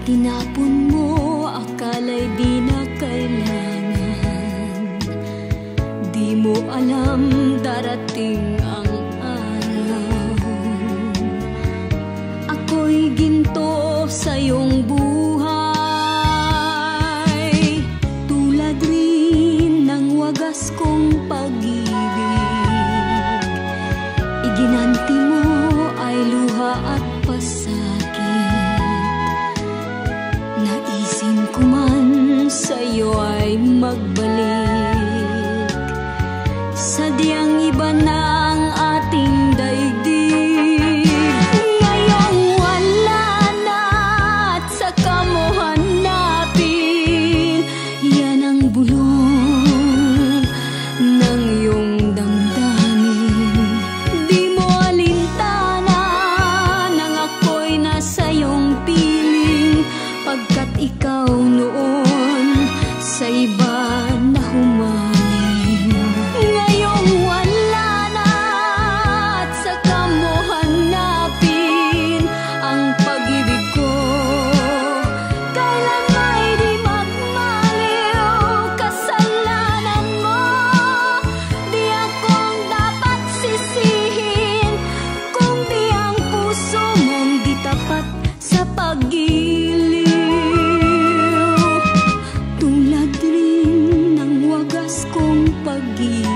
Tinapon mo, akala'y di na kailangan. Di mo alam darating ang araw. Ako'y ginto sa iyong buhay, tulad rin ng wagas kong pag-ibig. Iginanti mo ay luha at pasakit. Naisin ko man sa'yo ay magbalik. Sadyang iba na ang ating daigdig. Ngayong wala na at saka mo hanapin. Yan ang bulong ng iyong damdamin. Di mo alintana nang ako'y nasa iyong piling, pagkat ikaw noon sa iba na humaling. Ngayong wala na at saka mo hanapin ang pag-ibig ko. Kailan ay di magmaliw, kasalanan mo. Di akong dapat sisihin kung di ang puso mong di tapat sa pag-ibig. Tulad rin ng wagas kong pag-ibig,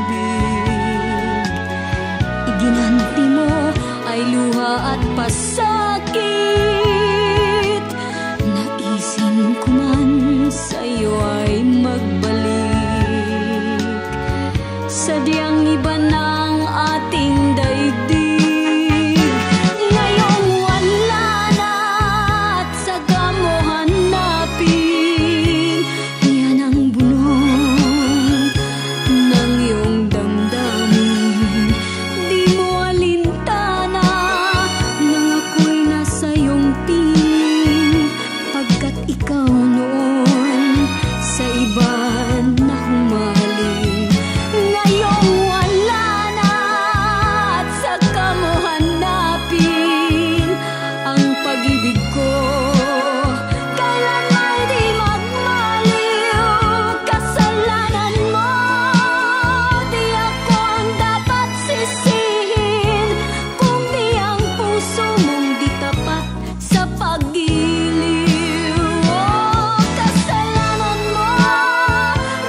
iginanti mo ay luha at pasakit. Naisin ko man sa'yo ay magbalik. Sadyang iba na ang ating daigdig. Ngayong wala na at saka mo hanapin. Yan ang bulong ng iyong damdamin. Di mo alintana nang ako'y nasa iyong piling, pagkat ikaw noon sa iba na humaling. Ngayong wala na at saka mo hanapin ang pag-ibig ko. Kailan ay di magmaliw, kasalanan mo. Di ako ang dapat sisihin kung di ang puso mong di tapat sa pag-iliw. Oh, kasalanan mo.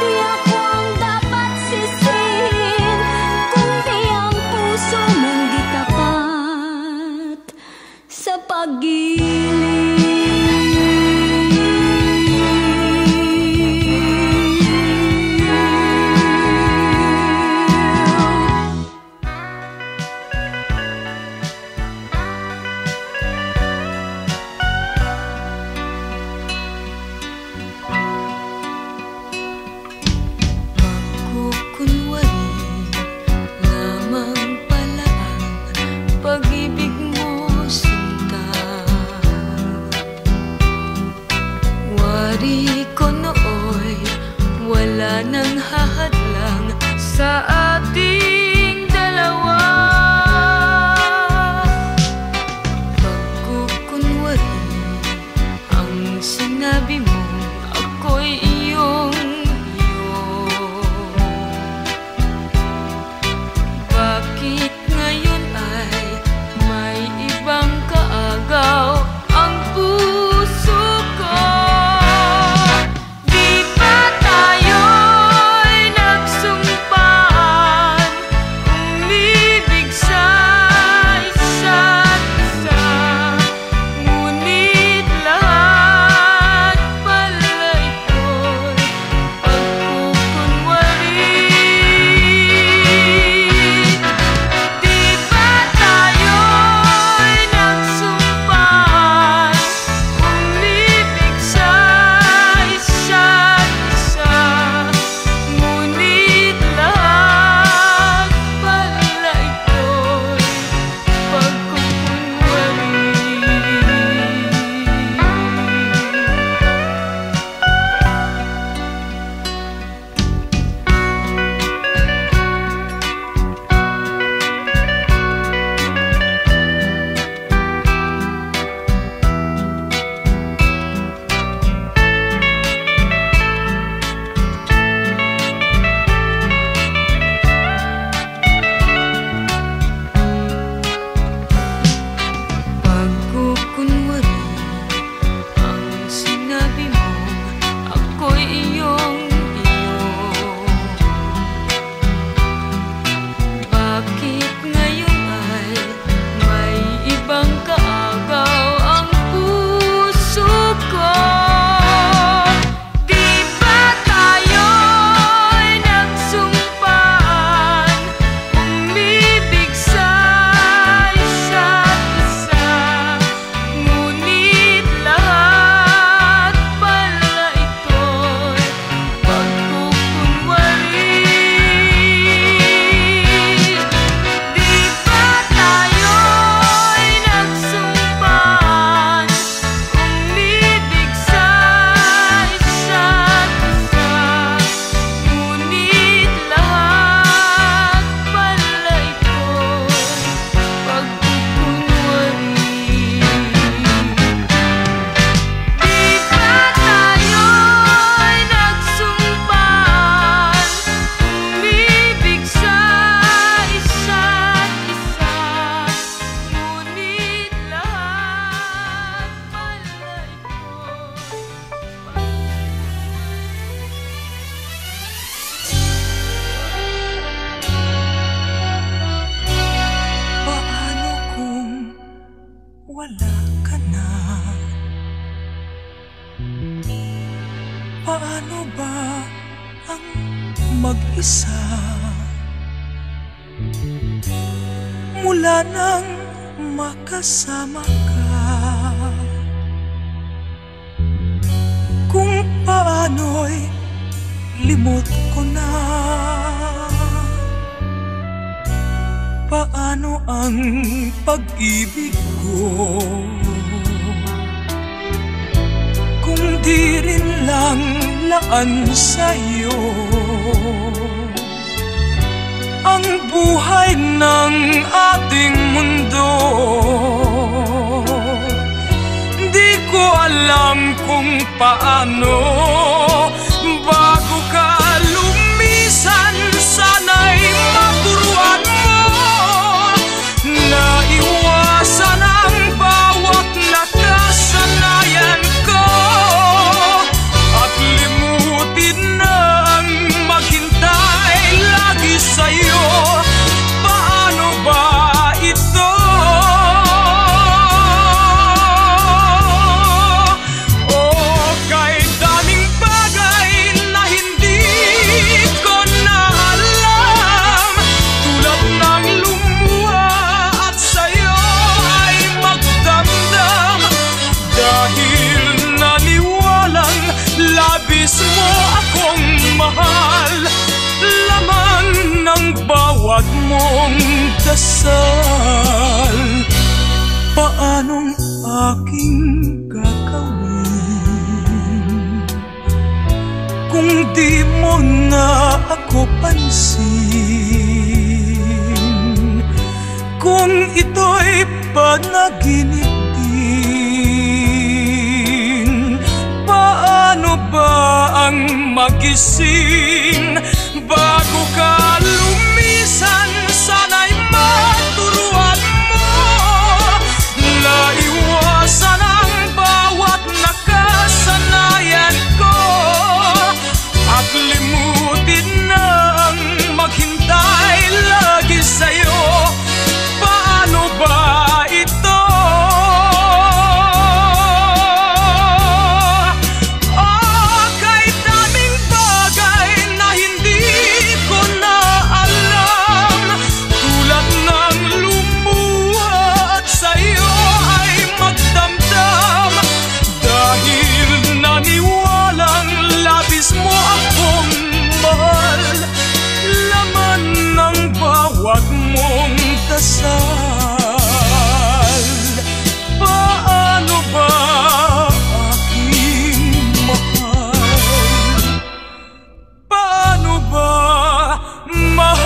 Di ako ang dapat sisihin kung di ang puso mong di tapat sa pag-iliw. Pagkukunwari lamang pala ang pag-ibig mo, sinta. Wari ko nooy wala nang hahadlang sa ating dalawa. Pagkukunwari ang sinabi mo, ako'y iyong iyo. Bakit ngayon ay may ibang kaagaw ang puso ko? Di ba tayo'y nagsumpaan paano ba ang mag-isa mula nang makasama ka? Kung paano'y limot ko na, paano ang pag-ibig ko kung di rin lang laan sa'yo ang buhay ng ating mundo? Di ko alam kung paano bago ka lumisan, sana'y maturuan mo na iwasan ang bawat nakasanayan ko at limutin na ang maghintay lagi sa'yo. Paano ba ito? Kahit daming bagay na hindi ko na alam, tulad ng lumuha at sa'yo ay magdamdam, dahil naniwalang labis mo akong mahal, laman ng bawat mong dasal. Paanong aking gagawin kung di mo na ako pansin? Kung ito'y panaginip din, paano ba ang magising bago ka lumisan? Sana'y maturuan mo na iwasan ang bawat nakasanayan ko at limutin na ang maghintay lagi sa'yo. Paano ba ito? Kahit daming bagay na hindi ko na alam, tulad ng lumuha at sa'yo ay magdamdam, dahil naniwalang labis mo akong mahal, laman ng bawat mong dasal. Paano ba aking mahal? Paano ba mahal?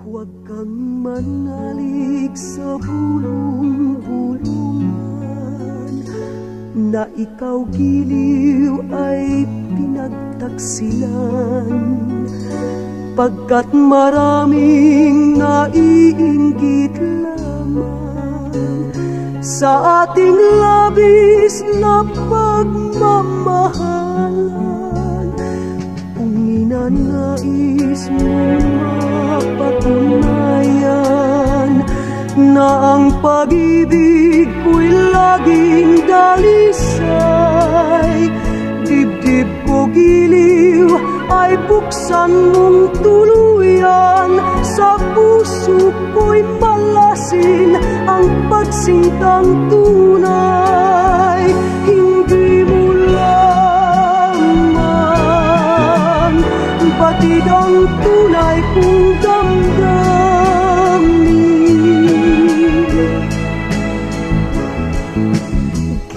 Huwag kang manalig sa bulong-bulungan, na ikaw giliw ay pinagtaksilan, pagkat maraming naiinggit lamang sa ating labis na pagmamahalan. Kung ninanais mong mapatunayan na ang pag-ibig ko'y laging dalisay, dibdib ko giliw ay buksan mong tuluyan, sa puso ko'y malasin ang pagsintang tunay. Hindi mo lamang batid ang tunay kong damdamin.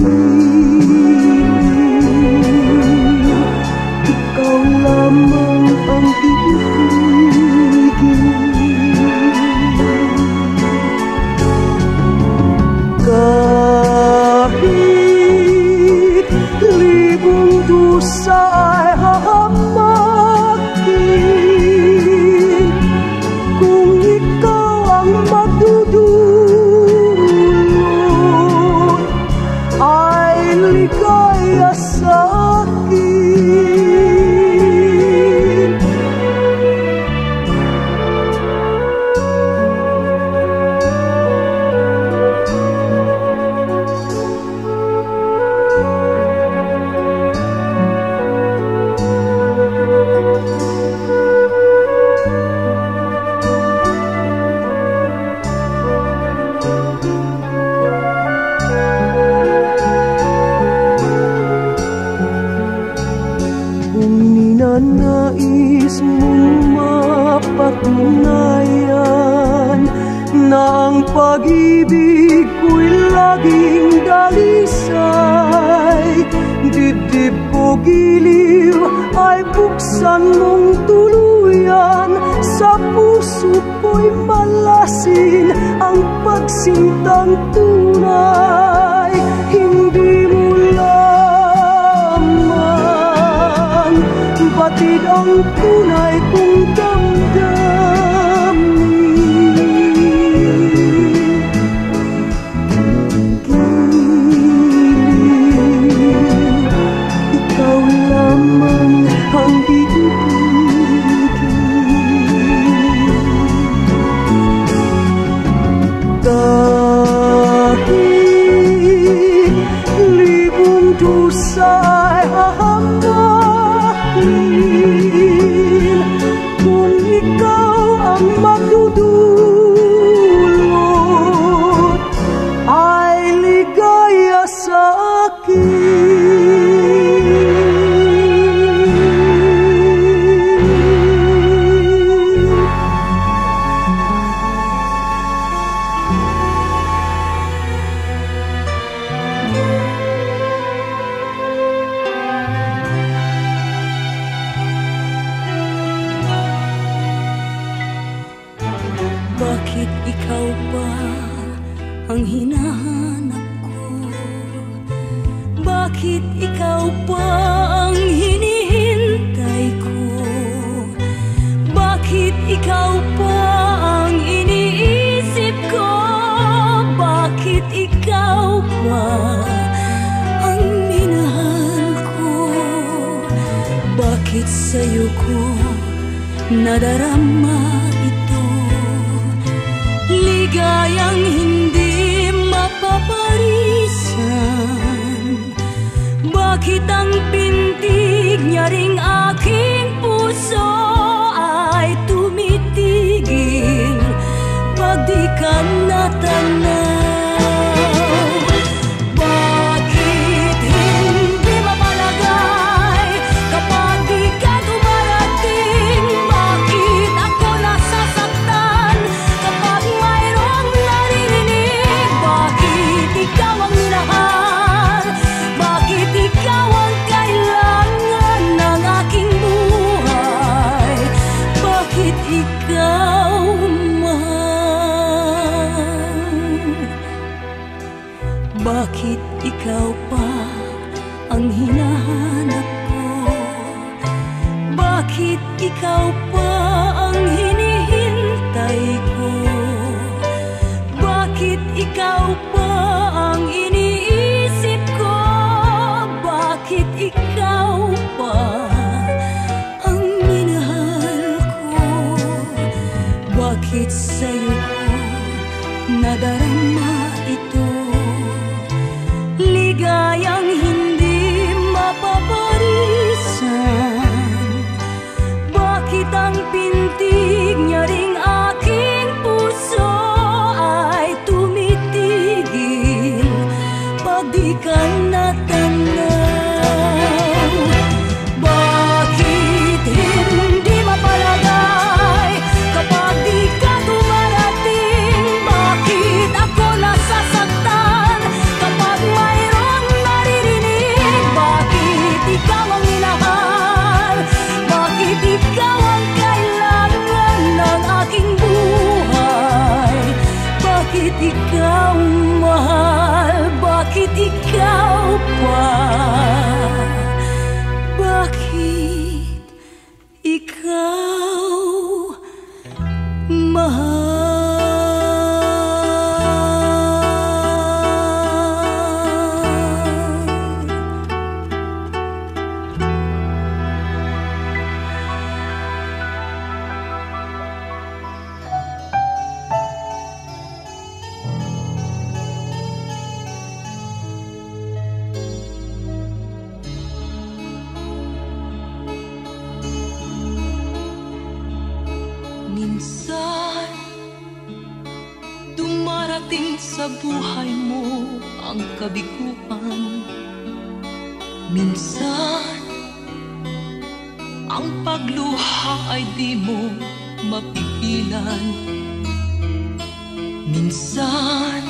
Giliw, ikaw lamang ang ibigin. Kahit libong dusa ay hahamakin, kung ikaw ang magdudulot, ay ligaya sa akin. pag-ibig ko'y laging dalisay. Dibdib ko giliw ay buksan mong tuluyan. Sa puso ko'y malasin ang pagsintang tunay. Hindi mo lamang batid ang tunay kong damdamin. Ay hahamakin kung ikaw ang magdudulot ay ligaya sa akin. Bakit ikaw ba ang hinahanap ko? Bakit ikaw ba ang hinihintay ko? Bakit ikaw ba ang iniisip ko? Bakit ikaw ba ang minahal ko? Bakit sa'yo ko nadarama ito? Ligayang hindi mapaparisan. Bakit ang pintig niya ring aking puso ay tumitigil pag di ka natanaw? Bakit hindi mapalagay kapag di ka dumarating? Bakit ako nasasaktan kapag mayroong naririnig? Bakit ikaw ang minahal? Bakit ikaw ang kailangan ng aking buhay? Bakit ikaw mahal? Bakit ikaw pa ang hinahanap ko? Bakit ikaw pa ang hinihintay ko? Bakit ikaw pa ang iniisip ko? Bakit ikaw pa ang minahal ko? Bakit sa'yo ko nadarama ito? Ligayang hindi mapaparisan. Bakit ang pintig niya ring aking puso ay tumitigil pag di ka natanaw? Bakit hindi mapalagay kapag di ka dumarating? Bakit ako nasasaktan kapag mayroong naririnig? Bakit ikaw ang minahal? Bakit ikaw ang kailangan ng aking buhay? Bakit ikaw mahal? Bakit ikaw pa? Bakit ikaw mahal? Minsan, dumarating sa buhay mo ang kabiguan. Minsan, ang pagluha ay di mo mapipilan. Minsan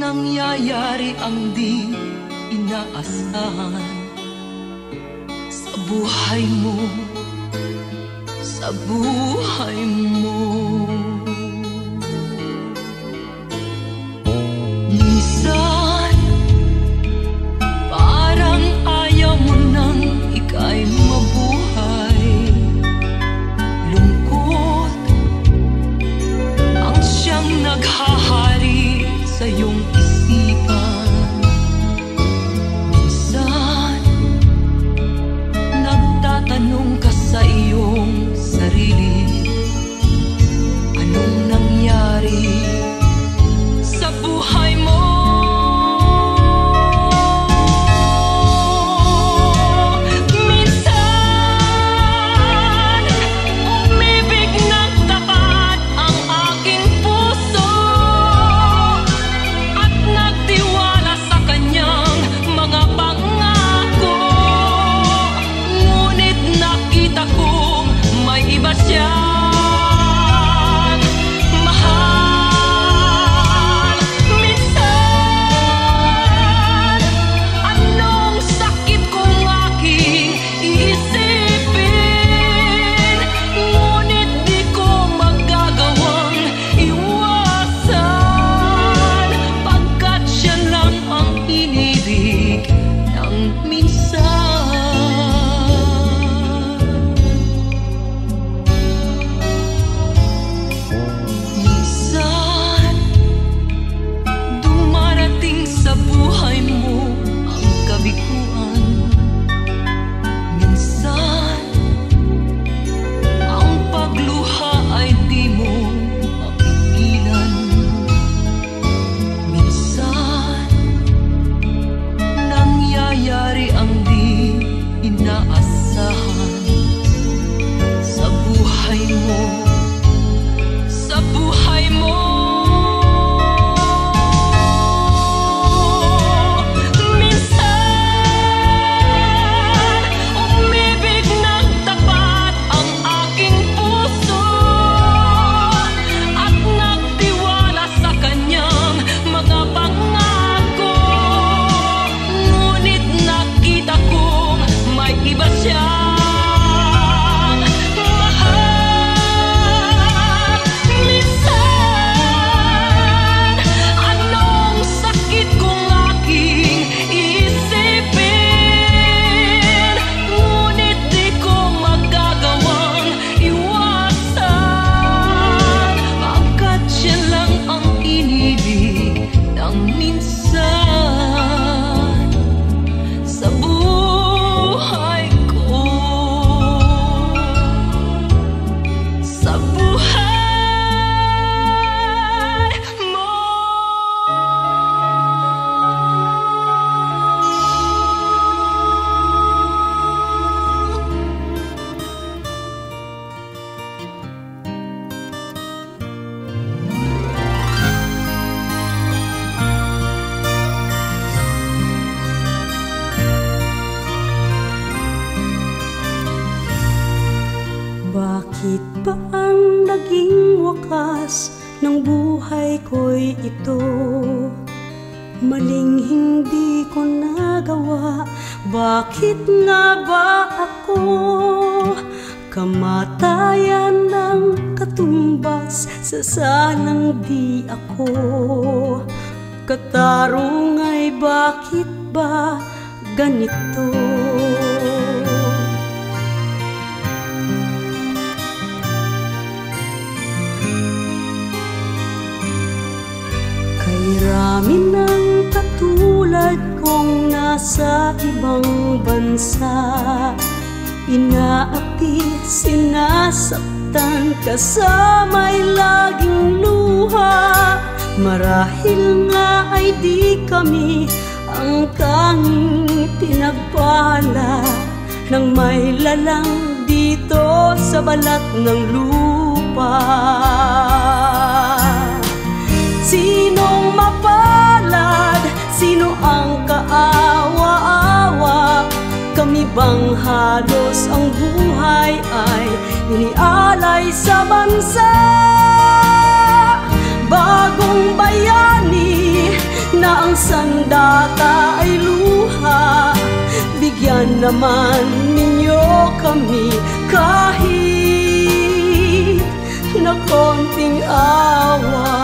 nangyayari ang di inaasahan sa buhay mo, sa buhay mo. Minsan parang ayaw mo nang ika'y mabuhay. Lungkot ang siyang naghahari sa iyong isipan. Minsan nagtatanong ka sa iyong sarili, anong nangyari sa buhay mo? Minsan umibig ng tapat ang aking puso at nagtiwala sa kanyang mga pangako. Ngunit nakita kong may iba siyang mahal. Minsan anong sakit kong aking iisipin, ngunit di ko magagawang iwasan, pagkat siya lang ang inibig ng minsan. Minsan dumarating sa buhay mo ang kabiguan. Minsan ang pagluha ay di mo mapigilan. Minsan nangyayari ang di inaasahan sa buhay mo, sa buhay mo. Minsan umibig ng tapat ang aking puso at nagtiwala sa kanyang mga pangako. Ngunit nakita kong may iba siyang mahal. Minsan anong sakit kong aking isipin, ngunit di ko magagawang iwasan, pagkat siya lang ang inibig ng minsan sa buhay ko, sa buhay mo. Bakit ba ang naging wakas ng buhay ko'y ito? Maling hindi ko nagawa, bakit nga ba ako? Kamatayan ng katumbas sa salang di ako. Katarong ay bakit ba ganito? Marami ng katulad kong nasa ibang bansa, inaapi, sinasaktan, kasama'y laging luha. Marahil nga ay di kami ang tanging pinagpala ng may lalang dito sa balat ng lupa. Sinong mapalad? Sino ang kaawa-awa? Kami bang halos ang buhay ay inialay sa bansa? bagong bayani na ang sandata ay luha. Bigyan naman ninyo kami kahit na konting awa.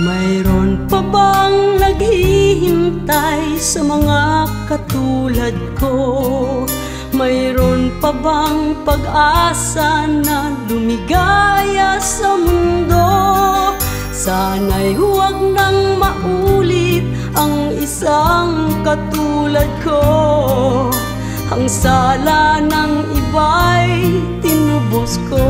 Mayroon pa bang naghihintay sa mga katulad ko? Mayroon pa bang pag-asa na lumigaya sa mundo? Sana'y huwag nang maulit ang isang katulad ko. Ang sala ng iba'y tinubos ko.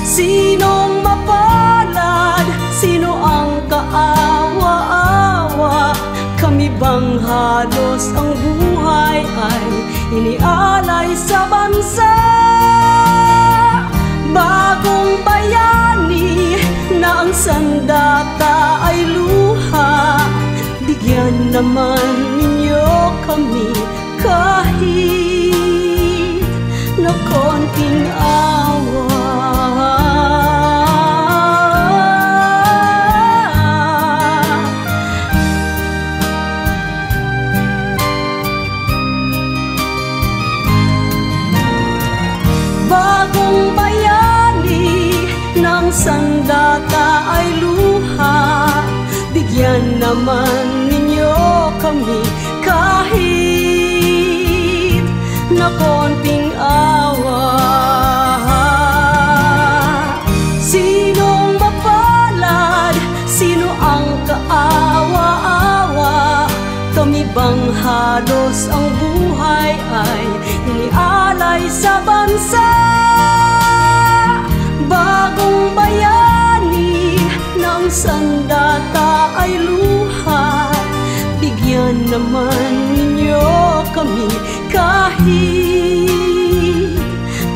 Sinong mapalad? Sino ang kaawa-awa? Kami bang halos ang buhay ay inialay sa bansa? Bagong bayani na ang sandata ay luha. Bigyan naman ninyo kami kahit na konting awa. Bagong bayani ng sandata ay luha. Bigyan naman ninyo kami kahit na konting awa. Sinong mapalad? Sino ang kaawa-awa? Kami bang halos ang buhay ay inialay sa bansa? Bagong bayani ng sandata ay luha. Bigyan naman ninyo kami kahit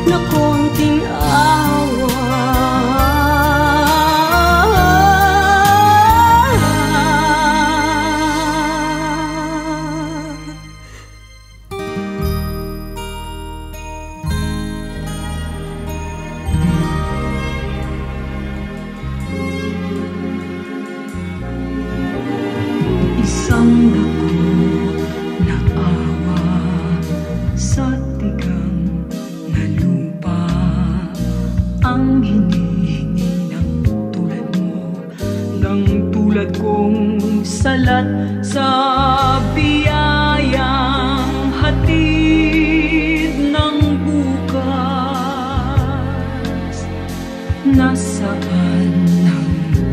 na konting awa. Isang dakot na awa sa tigang na lupa ang hinihingi ng tulad mo, ng tulad kong salat sa biyayang hatid ng bukas. Nasaan ang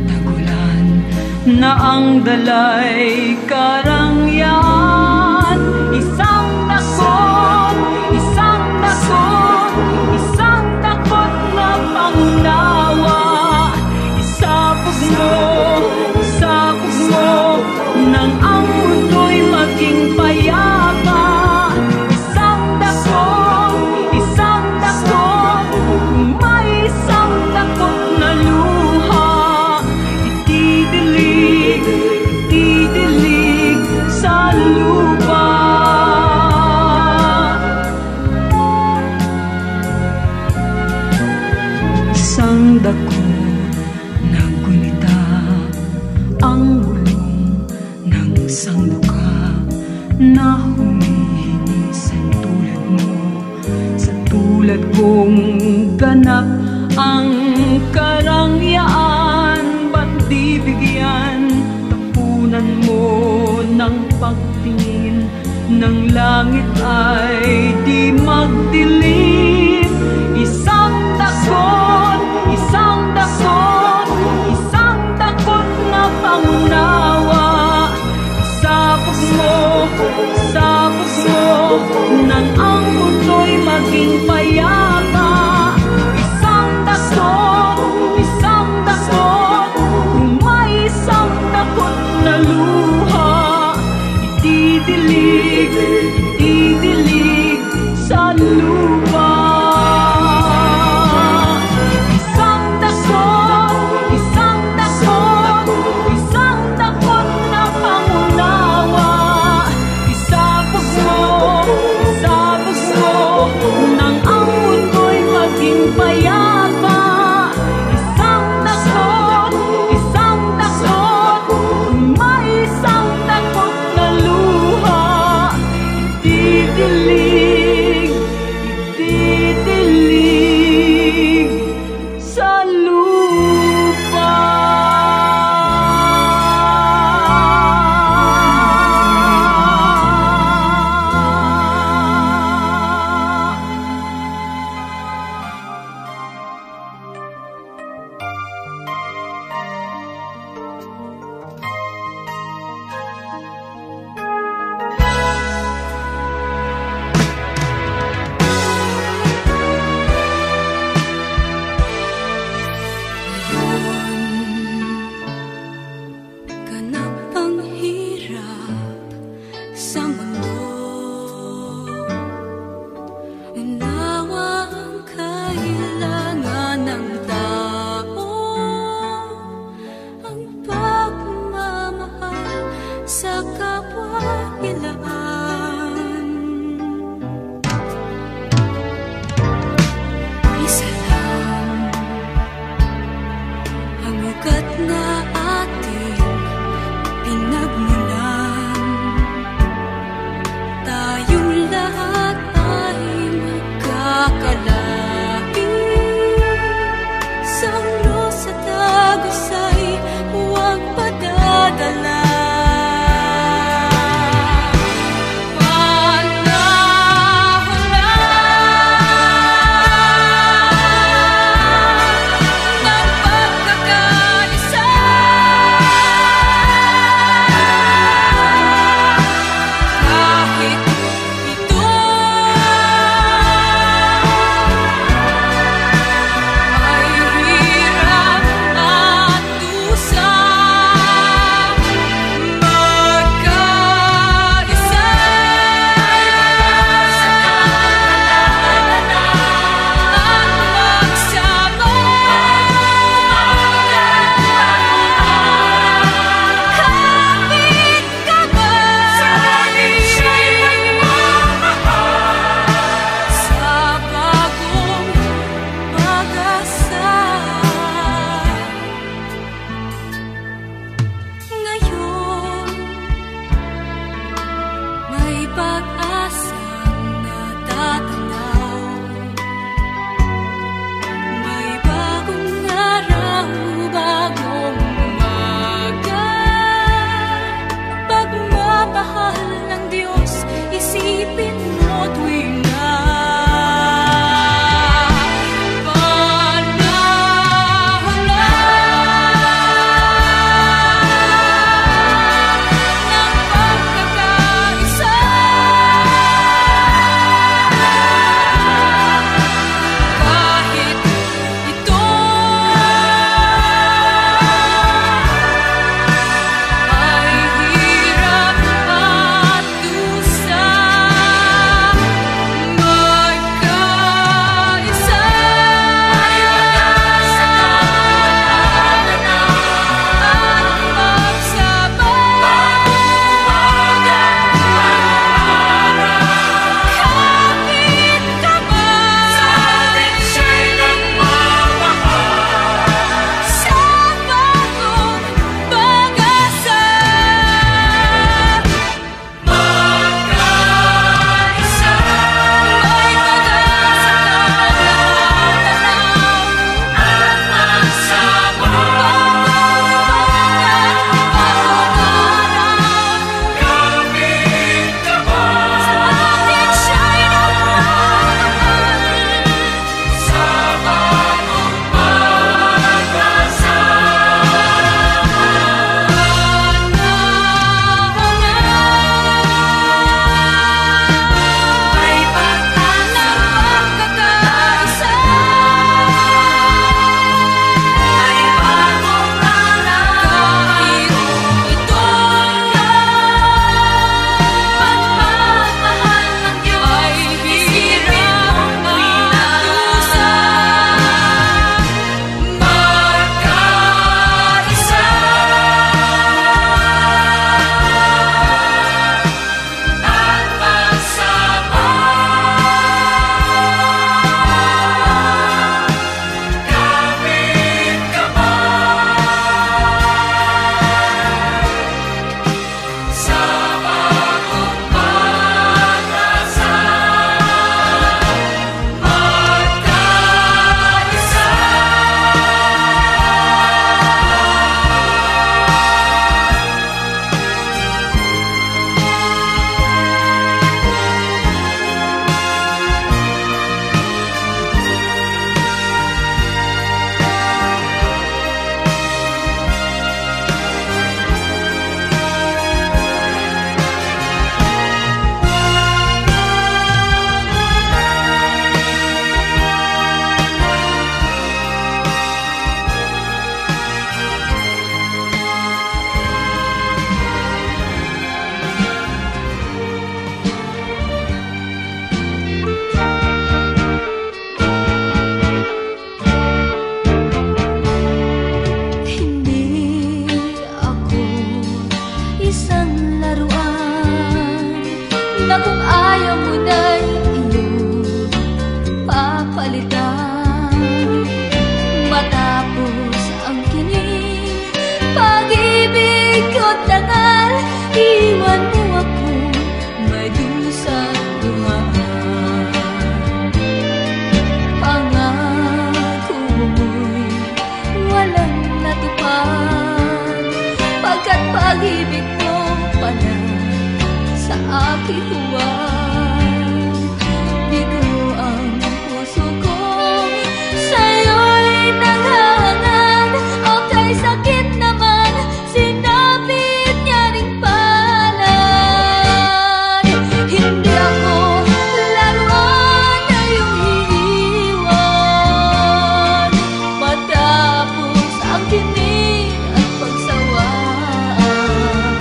tagulan na ang dalay karangyaan? Isang takot, isang takot, isang takot na pangunawa. Isapog mo nang ang mundo'y maging payapa. Isang takot, may isang takot na luha. Itidilig sa lupa. Isang dakot na gunita ang bulong ng sangduka na humihingi sa tulad mo, sa tulad kong ganap ang karangyaan. Ba't di bigyan tapunan mo ng pagtingin ng langit ay di magdilim? Isang takot, isang takot, isang takot na pangunawa. Isapog mo nang ang mundo'y maging payapa. Isang takot, may isang takot na luha. Itidilig pagkat na ating pinagmulan, tayong lahat ay magkakalapit. Sa ulo sa tagusay, huwag padadala. Ng pagkakaisa walang natupad, pagkat pag-ibig mo pala sa aking huwag. Bigo ang puso ko, sa'yo'y naghahangad, o kay sakit naman sinapit niya ring palad. Hindi ako laruan na iyong iiwan, matapos ang tinig at pagsawaan.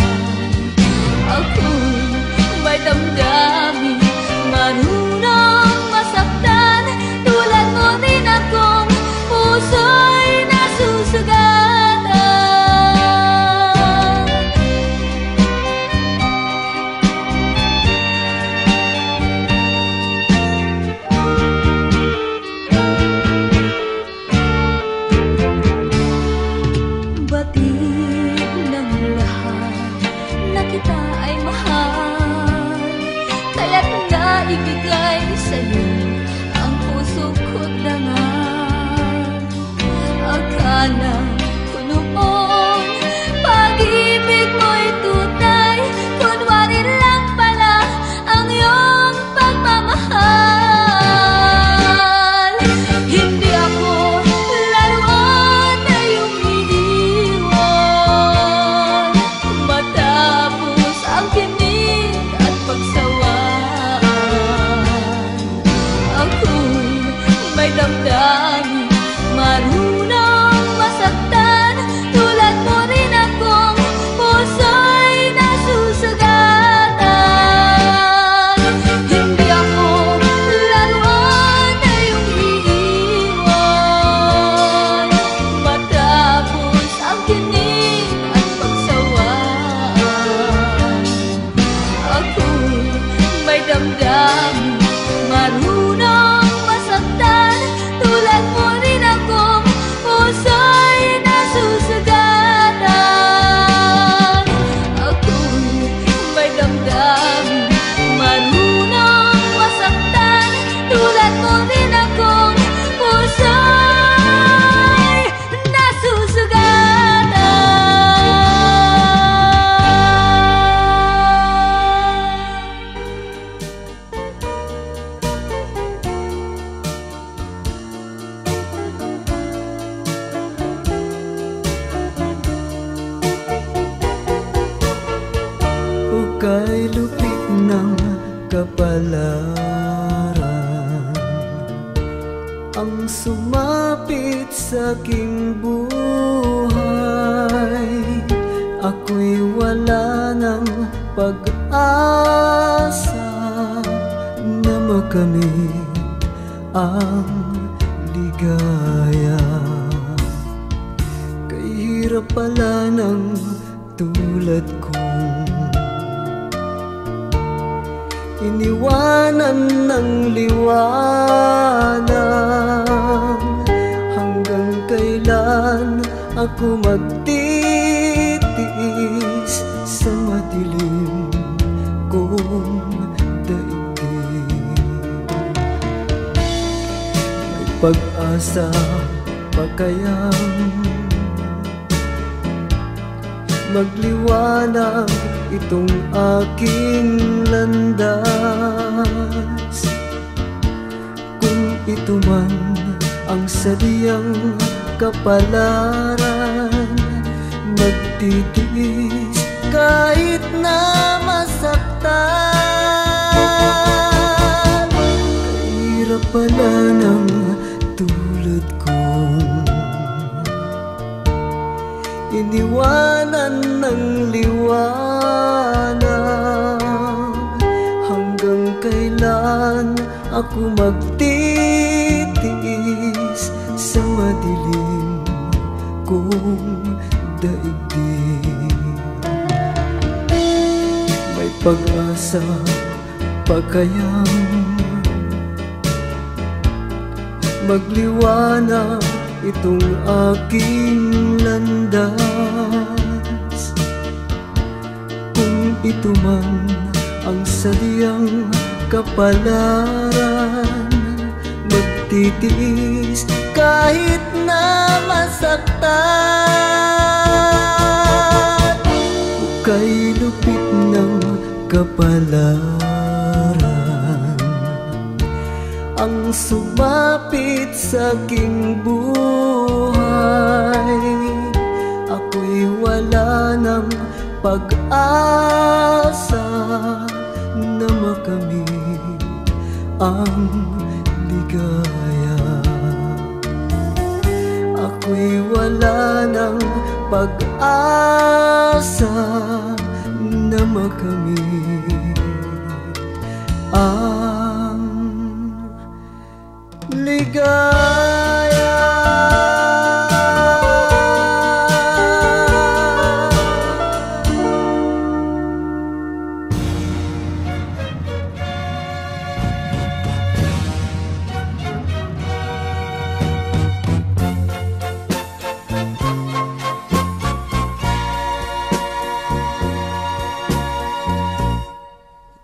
Ako'y may damdamin, marunong masaktan, tulad mo din akong puso'y nasusugatan. Batid ng lahat na kita ay mahal, kaya't naibigay sa'yo ang puso ko't dangal. Akala ko noon pag-ibig mo'y tunay, kunwari lang pala ang iyong pagmamahal. Hindi ako laruan na iyong iiwan, matapos ang kinig at pagsawaan. Ako'y may damdamin, marunong masaktan, tulad mo rin akong puso'y nasusugatan. Hindi ako laruan na iyong iiwan, matapos ang kinig at pagsawaan. Ako'y may damdamin, marunong masaktan, tulad mo rin akong puso'y nasusugatan. Ako'y may damdamin, marunong masaktan, tulad mo rin akong puso'y nasusugatan. Ukay lupit ng kapalaran, ang sumapit sa aking buhay. Ako'y wala ng pag-asa na makamit ang ligaya. Kay hirap pala ng tulad kong iniwanan ng liwanag. Hanggang kailan ako magtitiis sa madilim kong daigdig? May pag-asa pa kayang magliwanag itong aking landas? Kung ito man ang sadyang kapalaran, magtitiis kahit na masaktan. Kahirap pala ng tulad kong iniwanan ng liwanag. Hanggang kailan ako magtitiis sa madilim kong daigdig? May pag-asa pa kayang magliwanag itong aking landas? Kung ito man ang sadyang kapalaran, titiis kahit na masaktan. Kay lupit ng kapalaran ang sumapit sa aking buhay. Ako'y wala ng pag-asa na makamit ang ligaya. Ako'y wala ng pag-asa na makamit ang ligaya.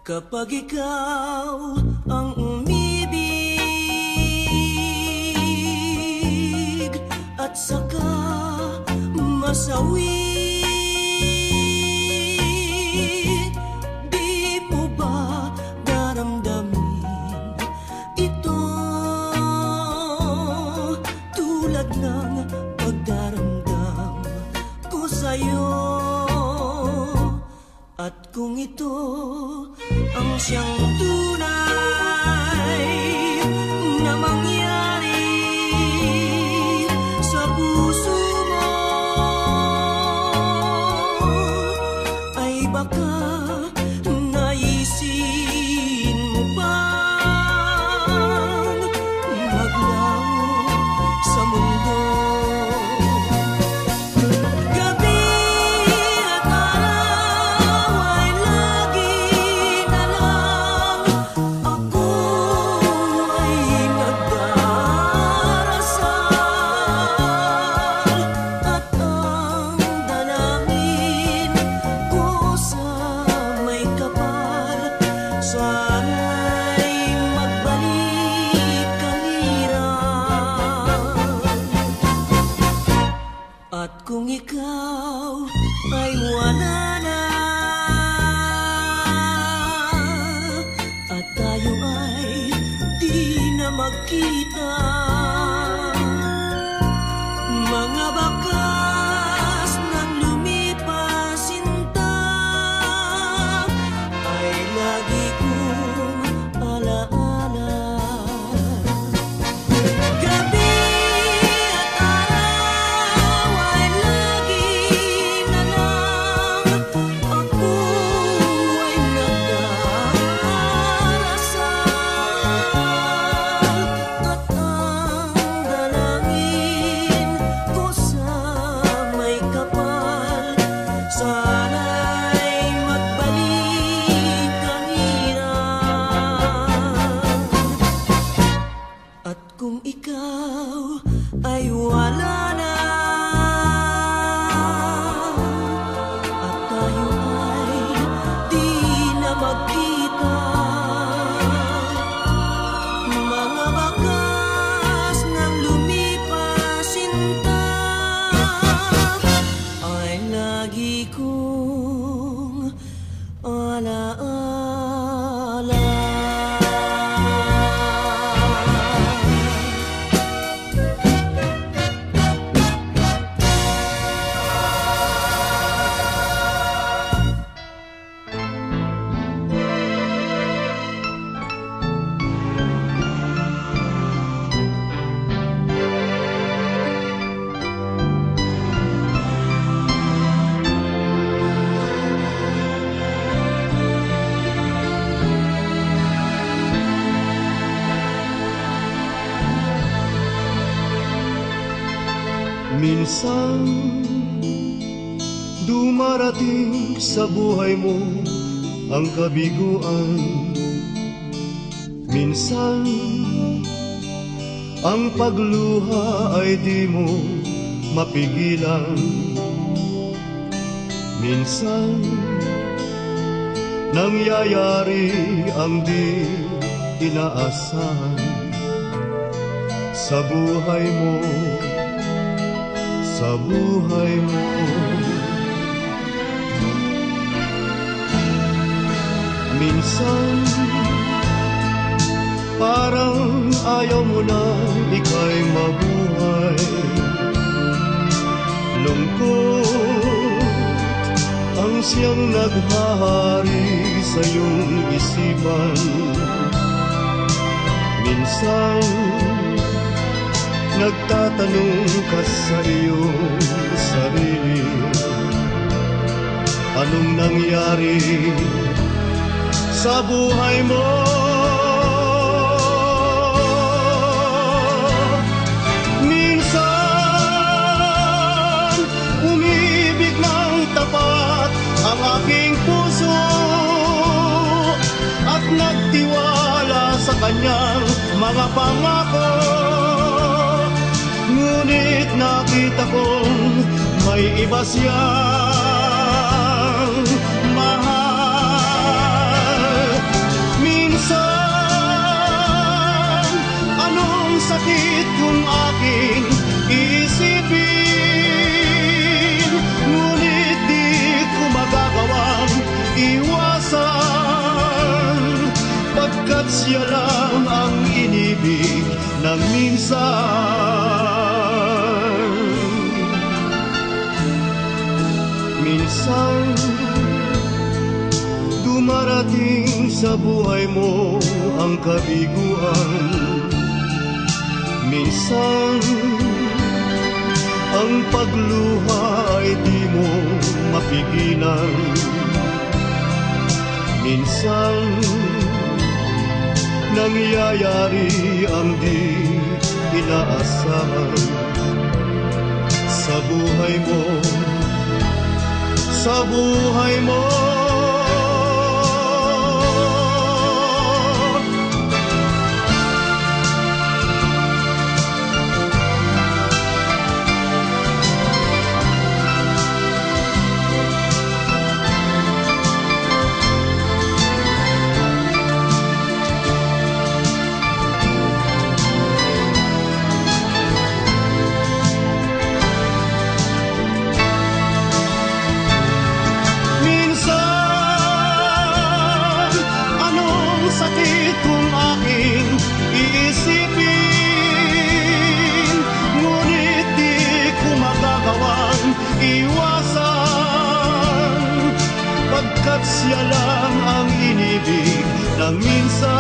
Kapag ikaw ang umibig at saka masawi, di mo ba daramdamin ito tulad ng pagdaramdam ko sa'yo? At kung ito ang siyang tunay na mangyari sa puso mo, ay baka naisin mo pang maglaho sa mundo. At kung ikaw ay wala na at tayo ay di na magkita, mga bakas ng lumipas sinta ay lagi kong alaala. Gabi kung ikaw ay wala na at tayo ay di na magkita, mga bakas ng lumipas sinta ay lagi kong alaala. Minsan dumarating sa buhay mo ang kabiguan. Minsan ang pagluha ay di mo mapigilan. Minsan nangyayari ang di inaasahan. sa buhay mo, sa buhay mo. Minsan parang ayaw mo na ika'y mabuhay. Lungkot ang siyang naghahari sa iyong isipan. Minsan nagtatanong ka sa iyong sarili, anong nangyari sa buhay mo? Minsan umibig ng tapat ang aking puso at nagtiwala sa kanyang mga pangako. Ngunit nakita kong may iba siyang mahal. Minsan, anong sakit kung aking iisipin, ngunit di ko magagawang iwasan, pagkat siya lang ang inibig ng minsan. Minsan dumarating sa buhay mo ang kabiguan. Minsan ang pagluha ay di mo mapigilan. Minsan nangyayari ang di inaasahan sa buhay mo, sa buhay mo. Pagkat siya lang ang inibig ng minsan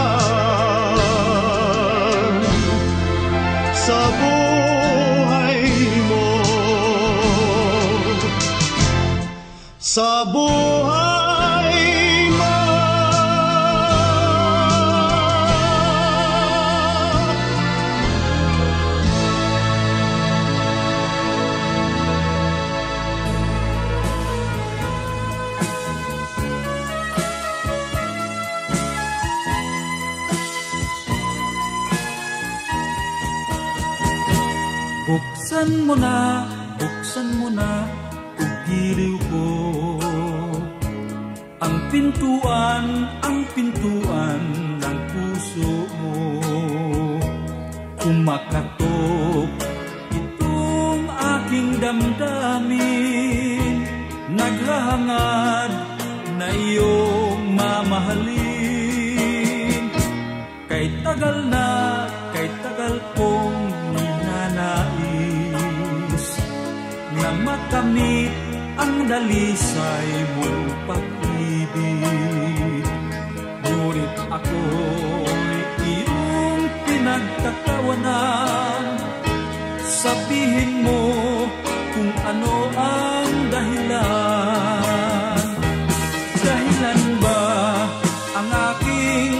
sa buhay mo, sa buhay mo. Buksan mo na, ugiliw ko ang pintuan ng puso mo. Kumakatok itong aking damdamin, naghahangad na iyong mamahalin. Kay tagal kong ninanais na makamit ang dalisay mong pag-ibig. Ngunit ako'y iyong pinagtatawanan. Sabihin mo kung ano ang dahilan. Dahilan ba ang aking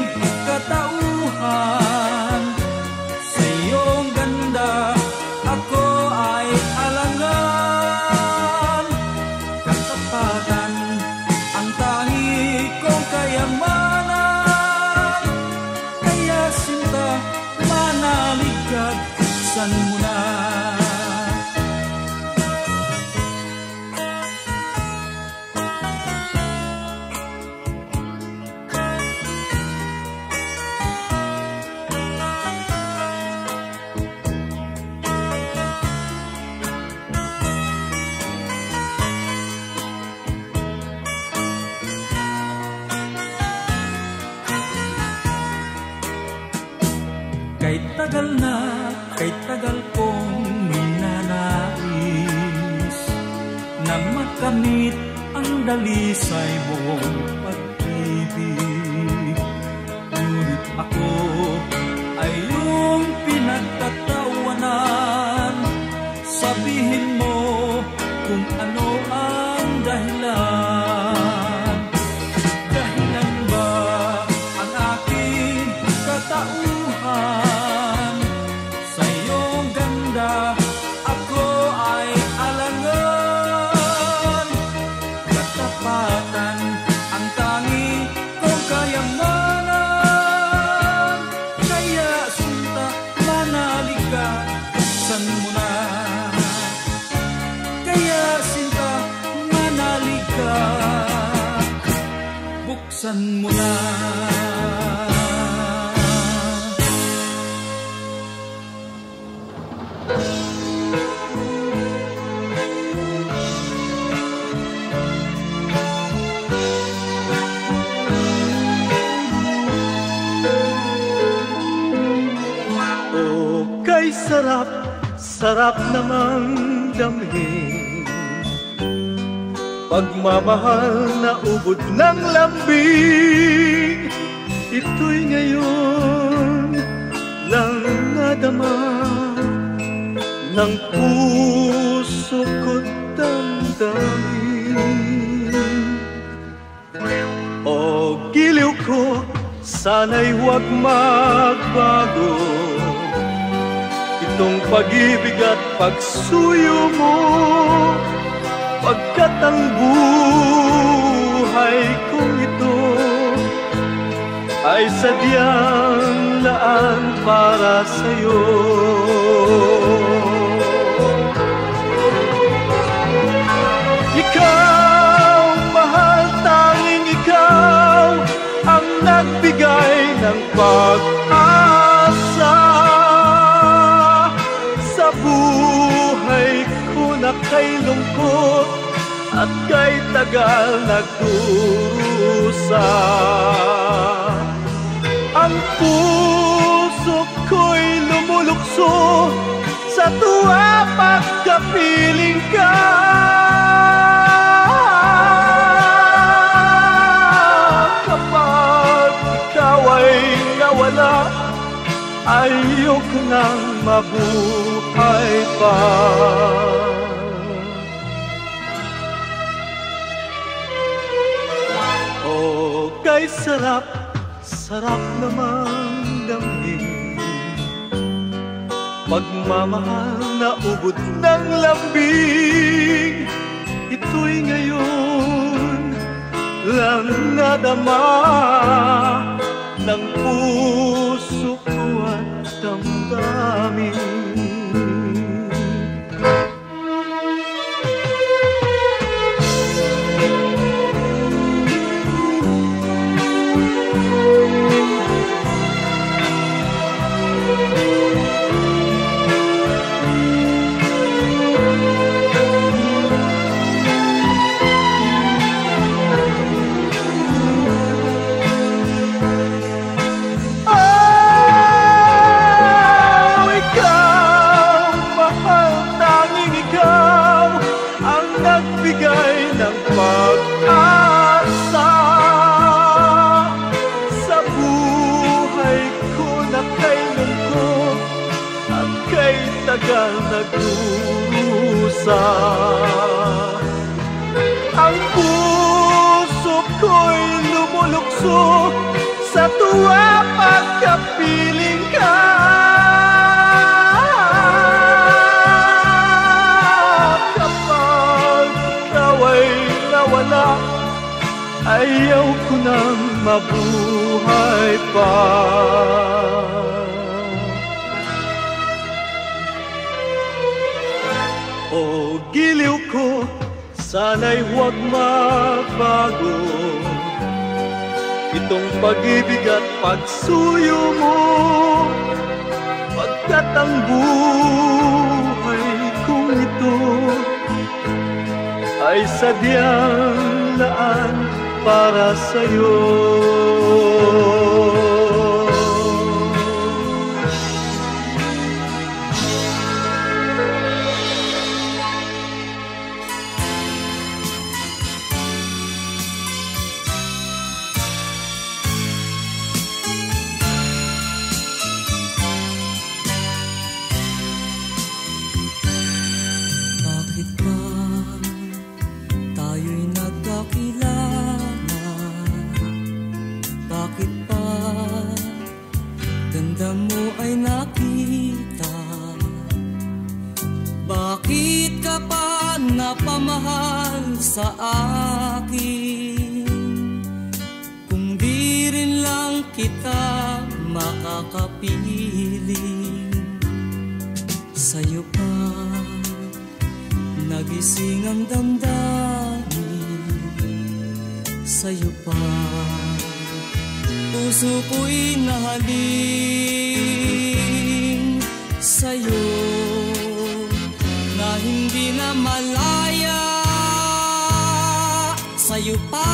katauhan? Sa iyong ganda ako ay alangan. Katapatan ang tangi kong kayamanan. Kaya sinta, manaligad, san mo na. tagal na, kay tagal kong minanais na makamit ang dalisay mong pag-ibig. Ngunit ako ay iyong pinagtatawanan. Sabihin mo kung ano ang dahilan. Dahilan ba ang aking katauhan? Sa iyong ganda ako ay alangan. Katapatan ang tangi kong kayamanan. Kaya sinta, manalig ka, buksan mo na. Kaya sinta, manalig ka, buksan mo na. Kay sarap, sarap namang damhin pagmamahal na ubod ng lambing. Ito'y ngayon lang nadama ng puso ko't damdamin. O giliw ko, sana'y huwag magbago itong pag-ibig at pagsuyo mo, pagkat ang buhay kong ito ay sadyang laan para sa'yo. Ikaw, mahal, tanging ikaw ang nagbigay ng pag-asa sa buhay ko na kay lungkot at kay tagal nagdurusa. Ang puso ko'y lumulukso sa tuwa pagkapiling ka. Kapag ikaw ay nawala, ayoko nang mabuhay pa. Oh, kay sarap, sarap namang damhin pagmamahal na ubod ng lambing. Ito'y ngayon lang nadama ng puso ko at damdamin. Pag-asa sa buhay ko na kay lungkot at kay tagal nagdurusa. Ang puso ko'y lumulukso sa tuwa pagkapiling ka. Kapag ikaw ay nawala, ayaw ko nang mabuhay pa. O giliw ko, sana'y huwag magbago itong pag-ibig at pagsuyo mo, pagkat ang buhay kong ito ay sadyang laan para sa'yo. mahal sa akin kung di rin lang kita makakapiling. Sa'yo pa nagising ang damdamin, sa'yo pa puso ko'y nahalin, sa'yo na hindi na malaya, sa'yo pa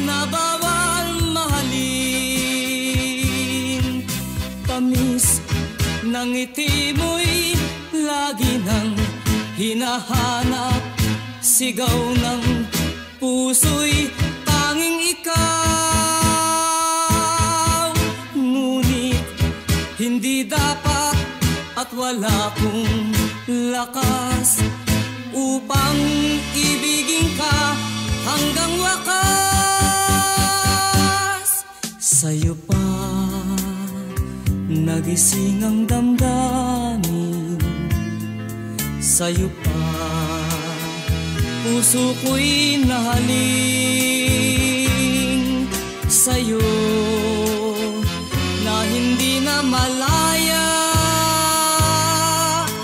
na bawal mahalin. Tamis ng ngiti mo'y lagi nang hinahanap, sigaw ng puso'y tanging ikaw. Ngunit hindi dapat at wala kong lakas upang ibigin ka hanggang wakas. Sa'yo pa nagising ang damdamin, sa'yo pa puso ko'y nahalin, sa'yo na hindi na malaya,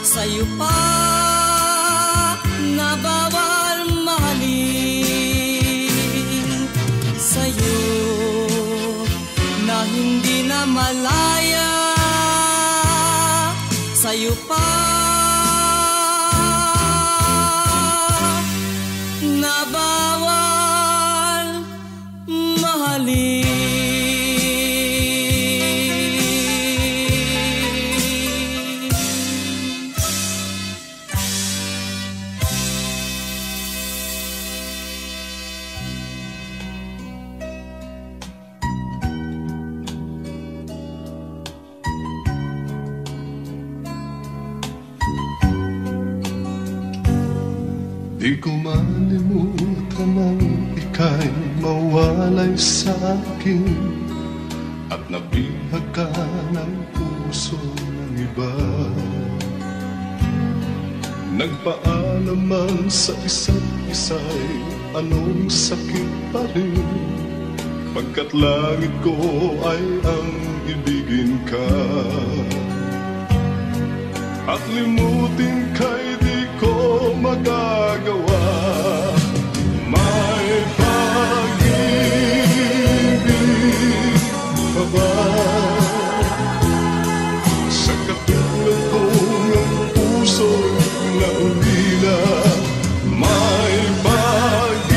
sa'yo pa na bawal mahalin, sa'yo na hindi na malaya, sa'yo pa na bawal mahalin. Di ko malimutan ang ika'y mawalay sa'kin at nabihag ka ng puso ng iba. Nagpaalam man sa isa't isa'y anong sakit pa rin, pagkat langit ko ay ang ibigin ka. At limutin ka'y di ko magagawa. May pag-ibig pa ba sa katulad ko ng puso na ulila? May pag-ibig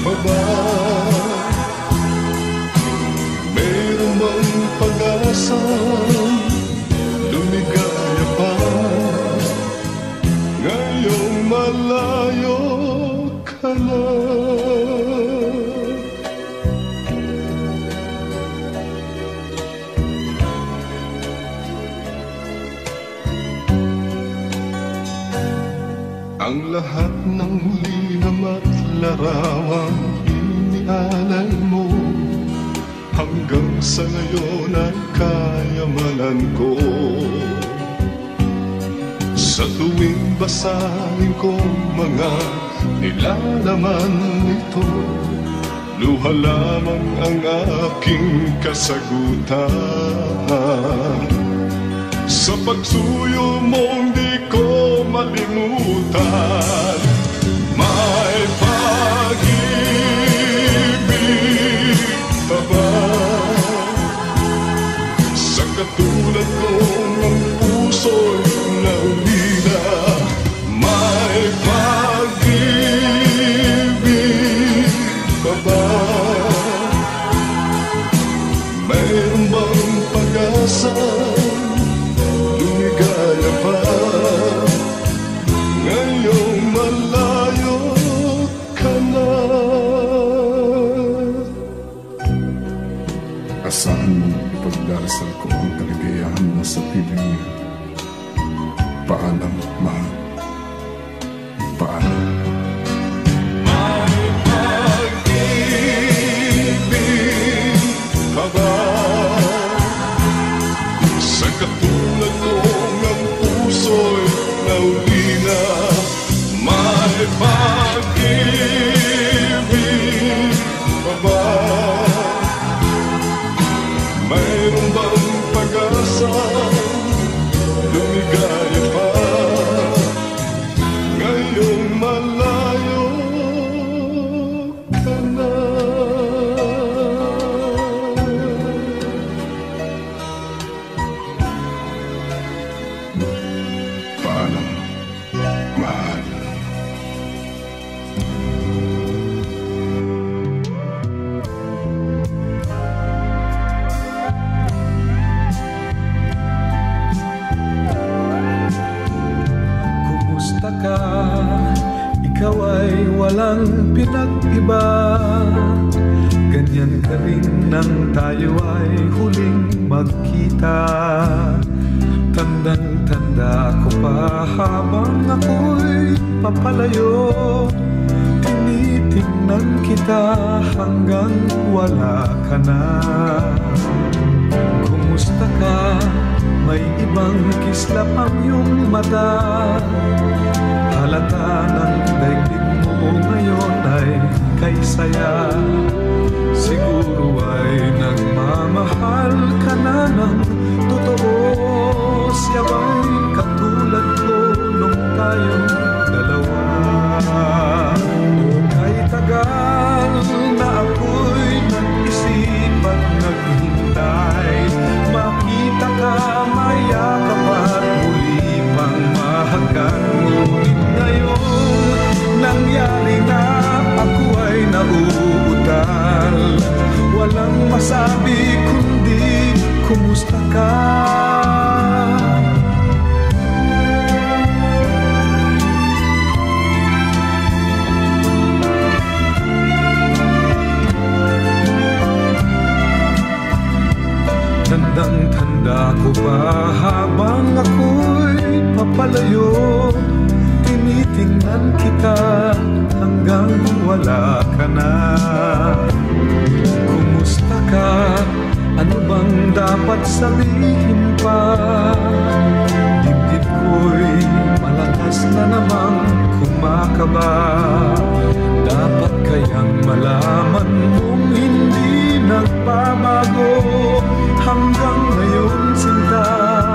pa ba? Mayroon bang pag-asa? Lumigaya pa ngayong malayo ka na. Ang lahat ng liham at larawang inialay mo hanggang sa ngayon ay kayamanan ko. Sa tuwing basahin ko mga nilalaman nito, luha lamang ang aking kasagutan. Sa pagsuyo mong di ko malimutan, may pag-ibig pa ba sa katulad ko ng puso'y naulila? May pag-ibig pa ba? Mayroon bang pag-asa? Lumigaya pa ngayong malayo ka na. Asahan mong ipagdarasal ko ang kaligayahan mo sa piling niya. Paalam, mahal. Paalam. May pag-ibig pa ba sa katulad ko ng puso'y paalam, mahal. Kumusta ka? Ikaw ay walang pinag-iba. Ganyan ka rin nang tayo ay huling magkita. Tandang-tanda ko pa habang ako'y papalayo. Tinitingnan kita hanggang wala ka na. Kumusta ka? May ibang kislap ang iyong mata. Halata ng daigdig mo ngayon ay kay saya. Siguro ay nagmamahal ka na ng totoo. Siya ba'y katulad ko nung tayong dalawa? O kay tagal na ako'y nag-isip at naghintay. Makita ka, mayakap at muli pang mahagkan. Ngunit ngayon nangyari na, ako ay nauutal. Walang masabi kundi kumusta ka? Tandang-tanda ko pa habang ako'y papalayo. Tinitingnan kita hanggang wala ka na. Kumusta ka? Ano bang dapat sabihin pa? Dibdib ko'y malakas na namang kumakaba. Dapat kayang malaman mong hindi nagbabago. Hanggang ngayon sinta,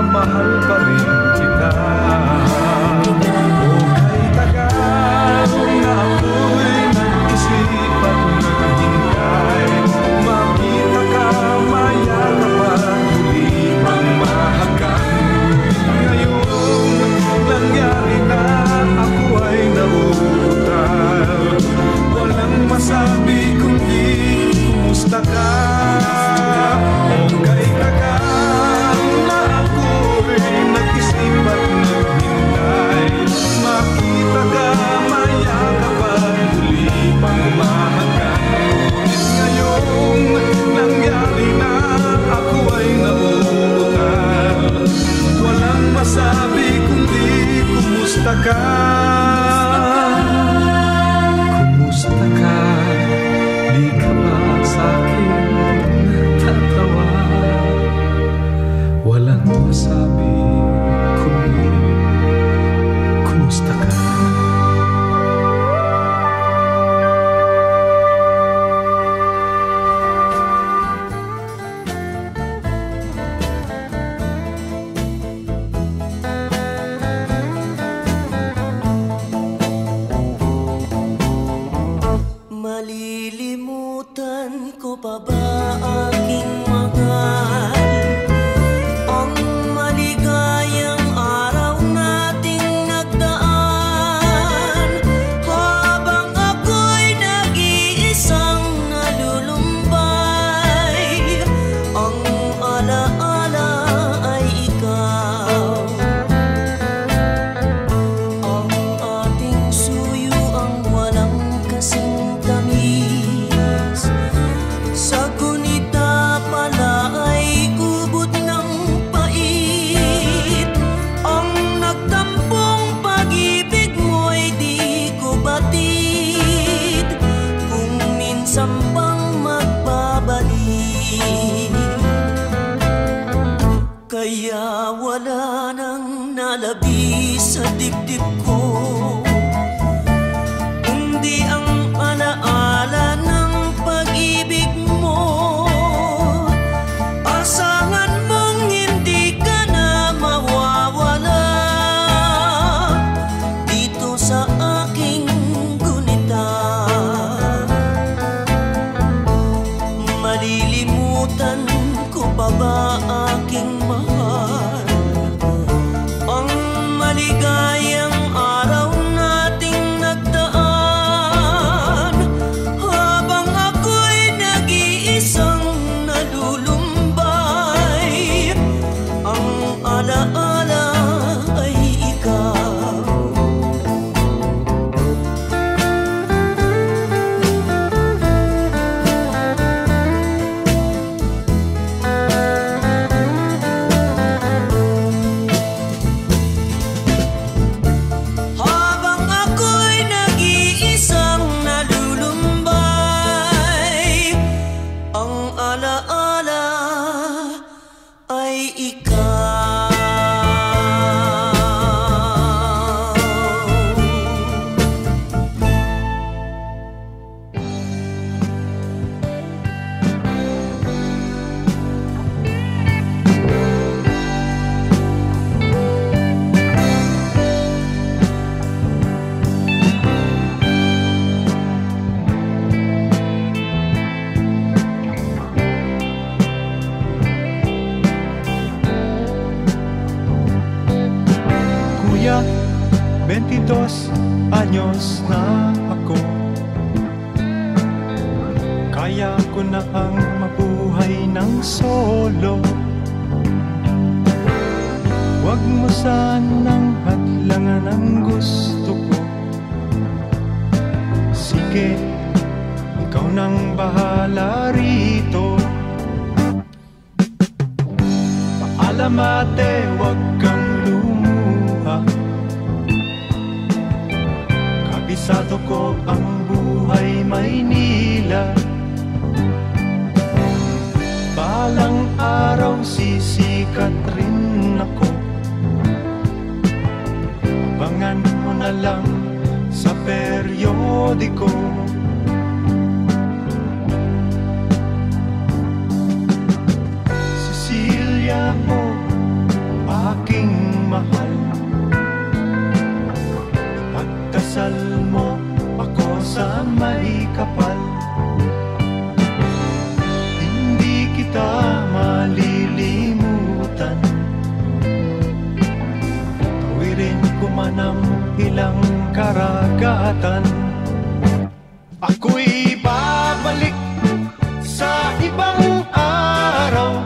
mahal pa rin kita. O kay tagal na ako'y nag-isip at naghintay. Makita ka, mayakap at muli pang mahagkan. Ngayon nangyari na, ako ay nauutal. Walang masabi kundi kumusta ka? O kay tagal na ako'y nag-isip at naghintay. Makita ka, mayakap at muli pang mahagkan. Ngayong nangyari na, ako ay nauutal. Walang masabi kundi kumusta ka? Kumusta ka? Di ka ba sa'kin tatawa? Walang masabi kundi kumusta ka? Malilimutan ko pa ba aking mahal? Ang maligayang araw nating nagdaan. Habang ako'y nag-iisang nalulumbay, ang alaala ay ikaw. Ang ating suyo ang walang kasing tamis. Sa gunita pala ay ubod ng pait. Ang nagtampong pag-ibig mo'y di ko batid. Kung minsan bang magbabalik, kaya wala nang nalabi sa dibdib ko, kundi ang alaala ng pag-ibig mo. Asahan mong hindi ka na mawawala dito sa aking gunita. Malilimutan ko pa ba aking mahal? Ang maligay 22 anyos na ako, kaya ko na ang mabuhay ng solo. Huwag mo sanang hadlangan ang gusto ko. Sige, ikaw nang bahala rito. Paalam ate, huwag kang lumuha. Kabisado ko ang buhay Maynila. Balang araw sisikat rin ako. Abangan mo na lang sa periodiko. Cecilia mo, aking mahal, pagdasal mo ako sa may kapal. Hindi kita malilimutan, tawirin ko man ang ilang karagatan. Ako'y babalik sa ibang araw.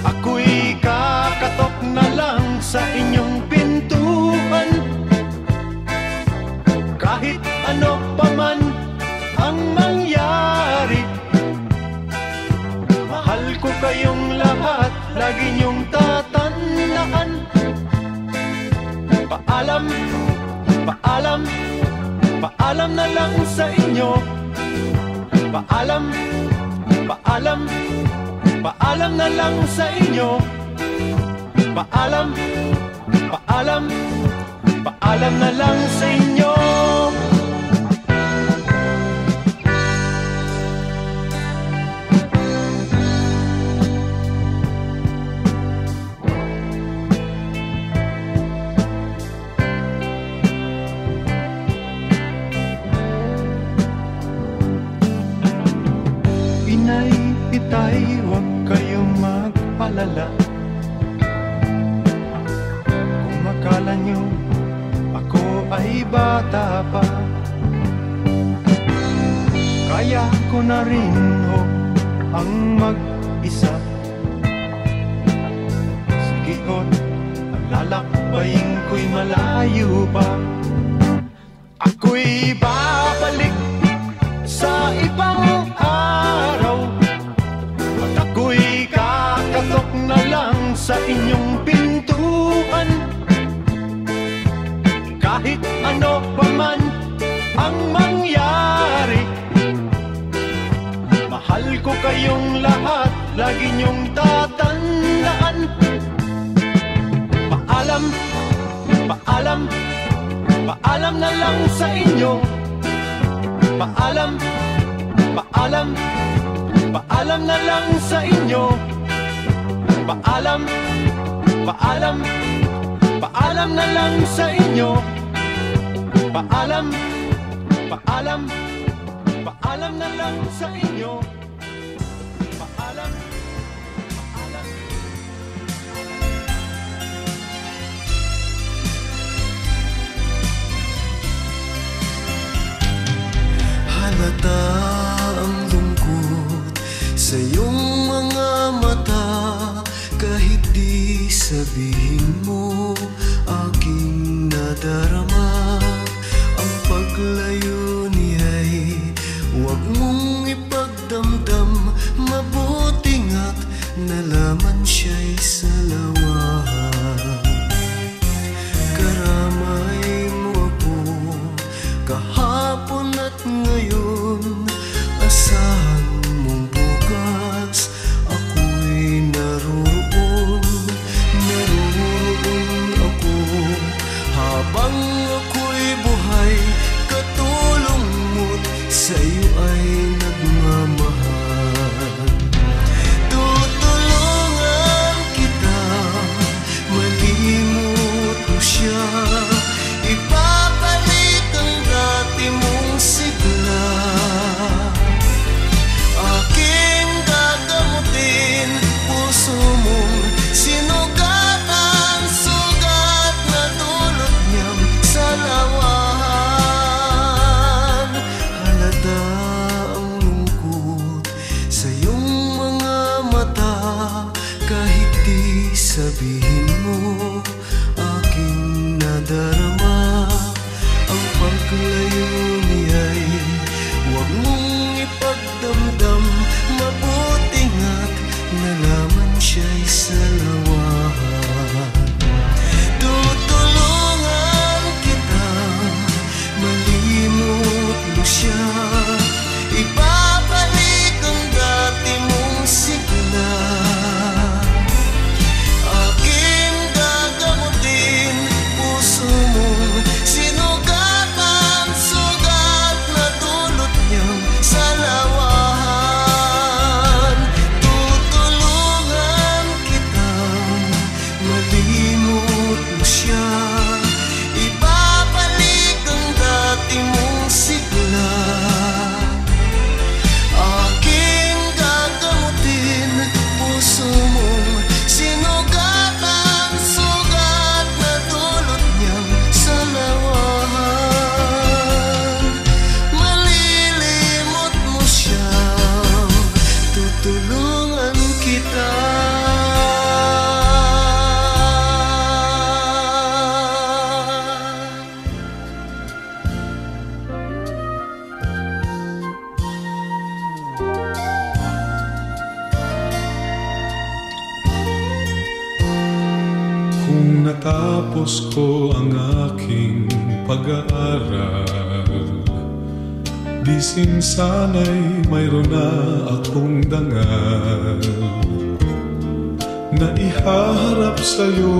Ako'y kakatok na lang sa inyong pintuan. Kahit ano pa man ang mangyari, mahal ko kayong lahat, lagi niyong tatandaan. Paalam, paalam, paalam na lang sa inyo. Paalam, paalam, paalam na lang sa inyo. Paalam, paalam, paalam na lang sa inyo. Inay, itay, huwag kayong mag-alala. Kung akala nyo ako ay bata pa, kaya ko na rin ho ang mag-isa. Sige ho't, ang lalakbayin ko'y malayo pa. Ako'y babalik sa ibang araw, at ako'y kakatok na lang sa inyong pintuan. Kahit ano pa man ang mangyari, mahal ko kayong lahat, lagi niyong tatandaan. Paalam, paalam, paalam na lang sa inyo. Paalam, paalam, paalam na lang sa inyo. Paalam, paalam, paalam na lang sa inyo. Paalam, paalam, paalam na lang sa inyo. Paalam, paalam. Halata ang lungkot sa iyong mga mata, kahit di sabihin mo aking nadarama. Ang paglayo niya'y huwag mong ipagdamdam, mabuti nga't nalaman siya'y salawahan. Karamay mo ako kahapon at ngayon, asahan mong bukas ako'y naroon. Naroon ako habang ako'y buhay, katulong mo't sa'yo ay nagmamahal. Tutulungan kita, malimot mo siya, ibabalik ang dati mong sigla. Aking gagamutin puso mong sinugatan, sugat na dulot niyang Matapos ko ang aking pag-aaral, di sana'y mayroon na akong dangal na ihaharap sa'yo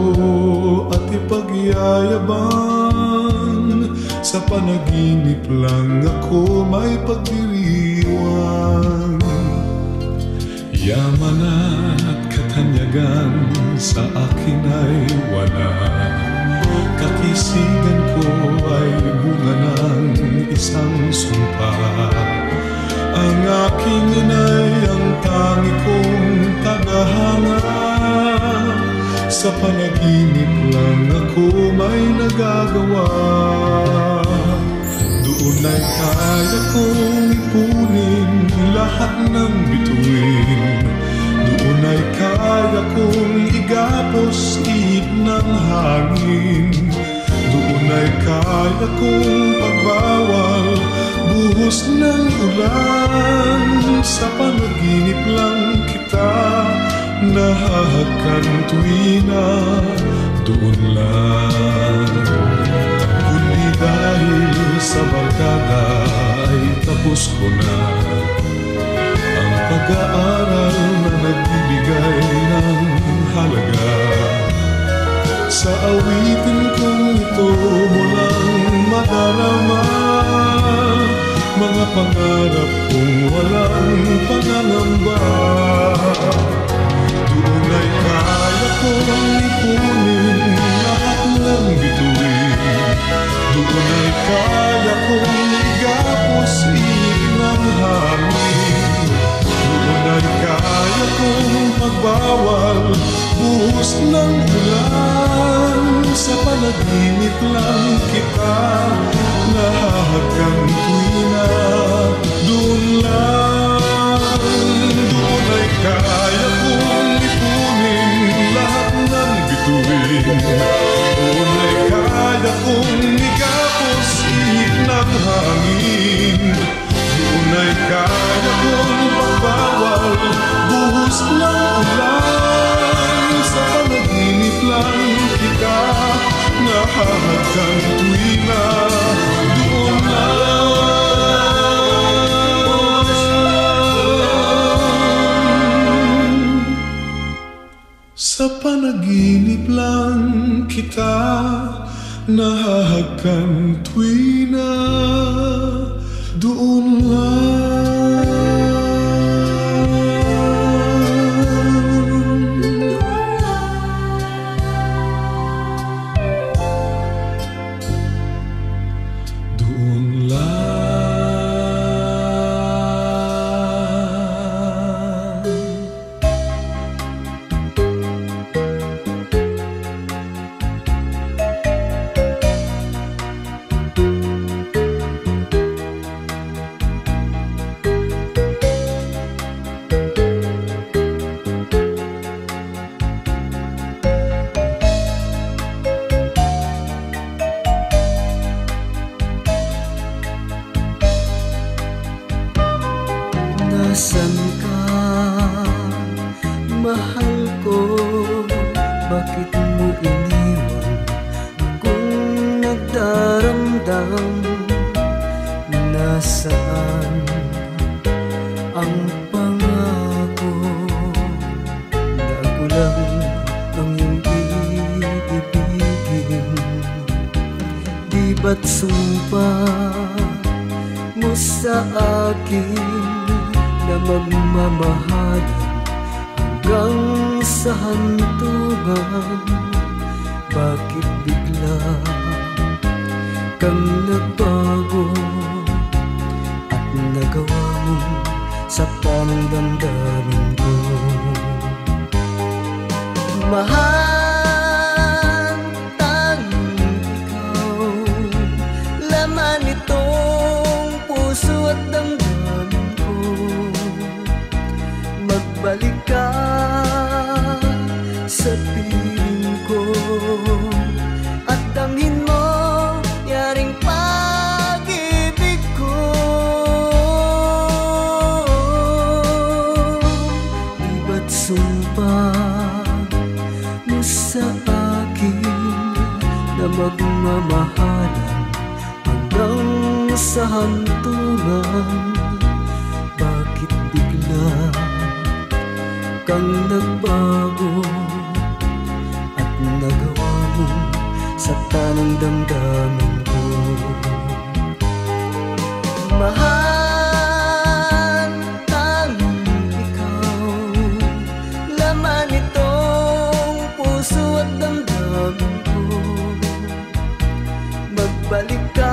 at ipagyayabang. Sa panaginip lang ako may pagdiriwang. Yaman at katanyagan sa akin ay wala. Kakisigan ko ay bunga ng isang sumpa. Ang aking inay ang tangi kong tagahanga. Sa panaginip lang ako may nagagawa. Doon ay kaya kong ipunin lahat ng bituin. Doon ay kaya kong igapos ihip ng hangin. Doon ay kaya kong pagbawal buhos ng ulan. Sa panaginip lang kita nahahakan tuwina. Doon lang. Kundi dahil sa barkada ay tapos ko na ang pag-aaral na nagbibigay ng halaga. Sa awitin kong ito mo lang madarama mga pangarap kong walang pangangamba. Doon ay kaya kong ipunin lahat ng bituin. Doon ay kaya kong igapos ihip ng hangin. Doon ay kaya kong magbawal buhos ng ulan. Sa panaginip lang kita nahahakan tuwina. Doon lang. Doon ay kaya kong ipunin lahat ng bituin. Doon ay kaya kong igapos ihip ng hangin. Doon ay kaya kong magbawal buhos ng ulan. Sa panaginip lang kita nahahagan tuwina. Doon lang. Sa panaginip lang kita nahahagan tuwina. Doon lang. Nasaan ka, mahal ko? Bakit mo iniwan akong nagdaramdam? Nasaan ang pangako na ako lang ang iyong iibigin? Di ba't sumpa mo sa akin na magmamahalan hanggang sa hantungan? Bakit bigla kang nagbago at nagawa mo sa pamdamdamin ko? Mahal, tanging ikaw, laman itong puso at damdamin ko. Magbalik ka sa piling ko at damhin mo yaring pag-ibig ko. Di ba't sumpa mo sa akin pagmamahalan hanggang sa hantungan. Bakit bigla kang nagbago at nagawa mo saktan ang damdamin ko? Mahal, tanging ikaw, laman itong puso at damdamin ko. Magbalik ka